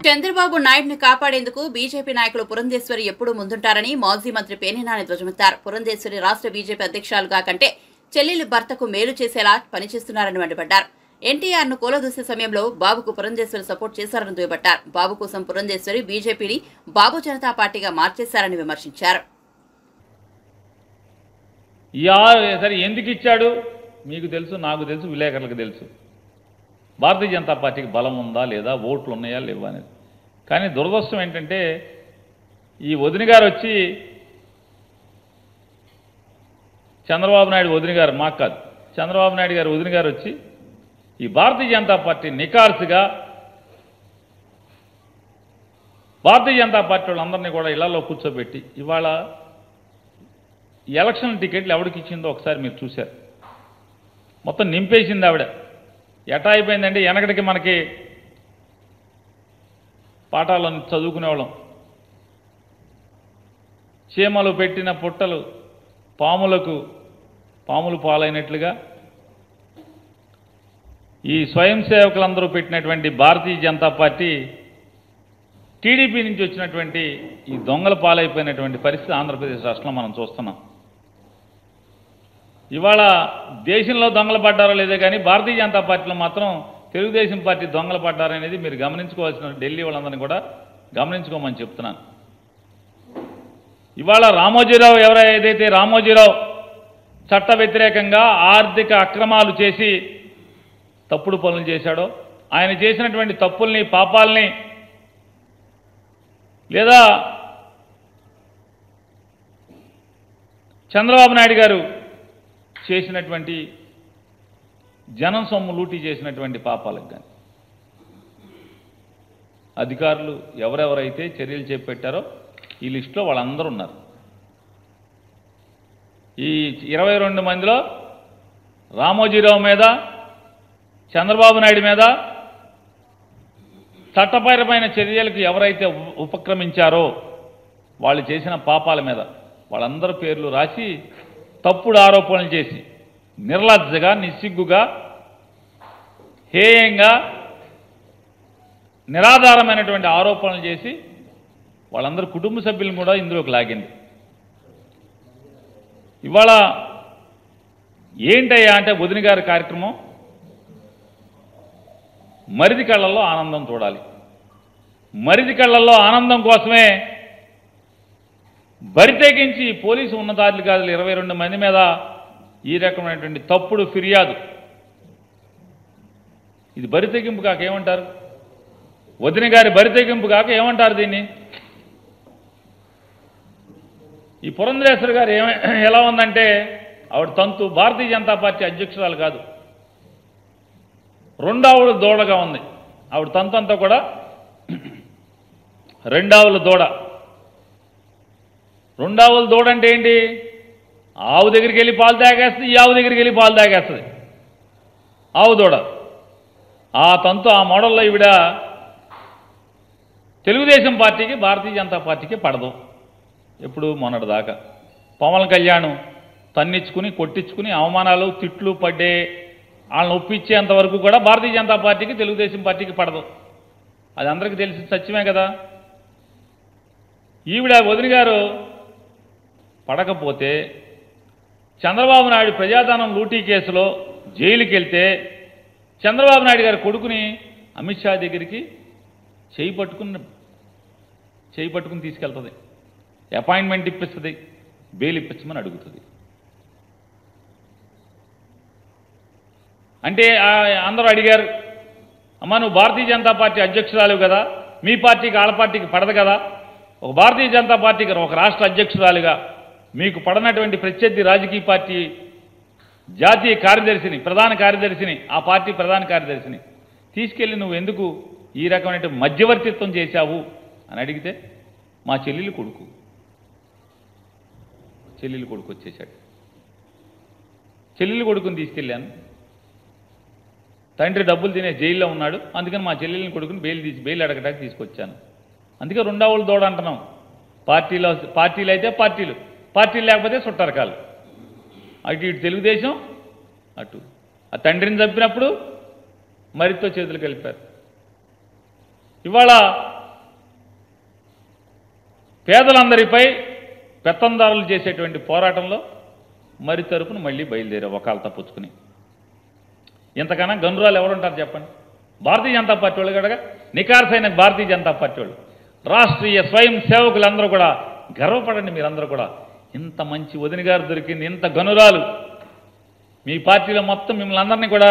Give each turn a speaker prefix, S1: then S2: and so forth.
S1: చంద్రబాబు నాయుడిని కాపాడేందుకు బీజేపీ నాయకులు పురంధేశ్వరి ఎప్పుడూ ముందుంటారని మాజీ మంత్రి పేర్ని ధ్వజమెత్తారు. పురంధేశ్వరి రాష్ట్ర బీజేపీ అధ్యక్షురాలుగా కంటే చెల్లెలి భర్తకు మేలు చేసేలా పనిచేస్తున్నారని మండిపడ్డారు. ఎన్టీఆర్ ను కూలదూసే సమయంలో బాబుకు పురంధేశ్వరి సపోర్ట్ చేశారని దుయ్యబట్టారు. బాబు కోసం పురంధేశ్వరి బీజేపీని బాబు జనతా పార్టీగా మార్చేశారని విమర్శించారు.
S2: ఎందుకు ఇచ్చాడు మీకు తెలుసు, నాకు తెలుసు, విలేకరులకు తెలుసు. భారతీయ జనతా పార్టీకి బలం ఉందా లేదా, ఓట్లు ఉన్నాయా లేవా అనేది. కానీ దురదృష్టం ఏంటంటే ఈ వదిన గారు వచ్చి చంద్రబాబు నాయుడు వదిన గారు, మాకు కాదు, చంద్రబాబు నాయుడు గారు వదిన గారు వచ్చి ఈ భారతీయ జనతా పార్టీ నికార్సుగా భారతీయ జనతా పార్టీ వాళ్ళందరినీ కూడా ఇళ్లలో కూర్చోబెట్టి ఇవాళ ఎలక్షన్ టికెట్లు ఎవరికి ఇచ్చిందో ఒకసారి మీరు చూశారు. మొత్తం నింపేసింది ఆవిడ. ఎటా అయిపోయిందంటే వెనకటికి మనకి పాఠాలను చదువుకునేవాళ్ళం, చీమలు పెట్టిన పుట్టలు పాములు పాలైనట్లుగా ఈ స్వయం సేవకులందరూ పెట్టినటువంటి భారతీయ జనతా పార్టీ టీడీపీ నుంచి వచ్చినటువంటి ఈ దొంగల పాలైపోయినటువంటి పరిస్థితి ఆంధ్రప్రదేశ్ రాష్ట్రంలో మనం చూస్తున్నాం. ఇవాళ దేశంలో దొంగలు పడ్డారో లేదో కానీ భారతీయ జనతా పార్టీలో మాత్రం తెలుగుదేశం పార్టీ దొంగలు పడ్డారనేది మీరు గమనించుకోవాల్సిన, ఢిల్లీ వాళ్ళందరినీ కూడా గమనించుకోమని చెప్తున్నాను. ఇవాళ రామోజీరావు ఏదైతే రామోజీరావు చట్ట వ్యతిరేకంగా ఆర్థిక అక్రమాలు చేసి తప్పుడు పనులు చేశాడో, ఆయన చేసినటువంటి తప్పుల్ని పాపాలని లేదా చంద్రబాబు నాయుడు గారు చేసినటువంటి జనం సొమ్ము లూటీ చేసినటువంటి పాపాలకు కానీ అధికారులు ఎవరెవరైతే చర్యలు చేపట్టారో ఈ లిస్టులో వాళ్ళందరూ ఉన్నారు. ఈ 22 మందిలో రామోజీరావు మీద, చంద్రబాబు నాయుడు మీద చట్టపరమైన చర్యలకు ఎవరైతే ఉపక్రమించారో వాళ్ళు చేసిన పాపాల మీద వాళ్ళందరి పేర్లు రాసి తప్పుడు ఆరోపణలు చేసి నిర్లజ్జగా, నిస్సిగ్గుగా, హేయంగా, నిరాధారమైనటువంటి ఆరోపణలు చేసి వాళ్ళందరూ కుటుంబ సభ్యులను కూడా ఇందులోకి లాగింది. ఇవాళ ఏంటయ్యా అంటే వదిన గారి కార్యక్రమం మరిది కళ్ళల్లో ఆనందం చూడాలి. మరిది కళ్ళల్లో ఆనందం కోసమే బరితెగించి పోలీసు ఉన్నతాధికారులు 22 మంది మీద ఈ రకమైనటువంటి తప్పుడు ఫిర్యాదు. ఇది బరితెగింపు కాక ఏమంటారు? వదిన గారి బరితెగింపు కాక ఏమంటారు దీన్ని? ఈ పురంధేశ్వరి గారు ఎలా ఉందంటే ఆవిడ తంతు భారతీయ జనతా పార్టీ అధ్యక్షురాలు కాదు, రెండావుల దూడగా ఉంది. ఆవిడ తంతు అంతా కూడా రెండావుల దూడ. రెండావుల దూడ అంటే ఏంటి? ఆవు దగ్గరికి వెళ్ళి పాలు తాగేస్తుంది, ఈ ఆవు దగ్గరికి వెళ్ళి పాలు తాగేస్తుంది ఆవు దూడ. ఆ తంతు, ఆ మోడల్లో ఈవిడ తెలుగుదేశం పార్టీకి, భారతీయ జనతా పార్టీకి పడదు. ఎప్పుడు మొన్నటిదాకా పవన్ కళ్యాణ్ తన్నిచ్చుకుని, కొట్టించుకుని, అవమానాలు, తిట్లు పడ్డే వాళ్ళని ఒప్పించేంత వరకు కూడా భారతీయ జనతా పార్టీకి, తెలుగుదేశం పార్టీకి పడదు. అది అందరికీ తెలిసిన సత్యమే కదా. ఈవిడ వదిన గారు పడకపోతే చంద్రబాబు నాయుడు ప్రజాధనం లూటీ కేసులో జైలుకి వెళ్తే చంద్రబాబు నాయుడు గారి కొడుకుని అమిత్ షా దగ్గరికి చేయి పట్టుకుని తీసుకెళ్తుంది, అపాయింట్మెంట్ ఇప్పిస్తుంది, బెయిల్ ఇప్పించమని అడుగుతుంది. అంటే అందరూ అడిగారు, అమ్మా నువ్వు భారతీయ జనతా పార్టీ అధ్యక్షురాలు కదా, మీ పార్టీకి వాళ్ళ పార్టీకి పడదు కదా, ఒక భారతీయ జనతా పార్టీకి ఒక రాష్ట్ర అధ్యక్షురాలుగా మీకు పడనటువంటి ప్రత్యర్థి రాజకీయ పార్టీ జాతీయ కార్యదర్శిని, ప్రధాన కార్యదర్శిని, ఆ పార్టీ ప్రధాన కార్యదర్శిని తీసుకెళ్ళి నువ్వు ఎందుకు ఈ రకమైన మధ్యవర్తిత్వం చేశావు అని అడిగితే మా చెల్లెలు కొడుకు వచ్చేశాడు. చెల్లెలు కొడుకుని తీసుకెళ్ళాను, తండ్రి డబ్బులు తినే జైల్లో ఉన్నాడు, అందుకని మా చెల్లెలిని కొడుకుని బెయిల్ అడగడానికి తీసుకొచ్చాను. అందుకే రెండావులు దూడ అంటున్నాం. పార్టీలు అయితే పార్టీలు లేకపోతే చుట్టరకాలు. అటు ఇటు తెలుగుదేశం, అటు ఆ తండ్రిని చంపినప్పుడు మరితో చేతులు కలిపారు. ఇవాళ పేదలందరిపై పెత్తందారులు చేసేటువంటి పోరాటంలో మరి తరపున మళ్ళీ బయలుదేరావు వకాలతా పుచ్చుకుని. ఇంతకన్నా గనురాలు ఎవరుంటారు చెప్పండి? భారతీయ జనతా పార్టీ వాళ్ళు కనుక నికార్సైన భారతీయ జనతా పార్టీ వాళ్ళు, రాష్ట్రీయ స్వయం సేవకులందరూ కూడా గర్వపడండి. మీరందరూ కూడా ఇంత మంచి వదిన గారు దొరికింది, ఇంత గనురాలు మీ పార్టీలో మొత్తం మిమ్మల్ని అందరినీ కూడా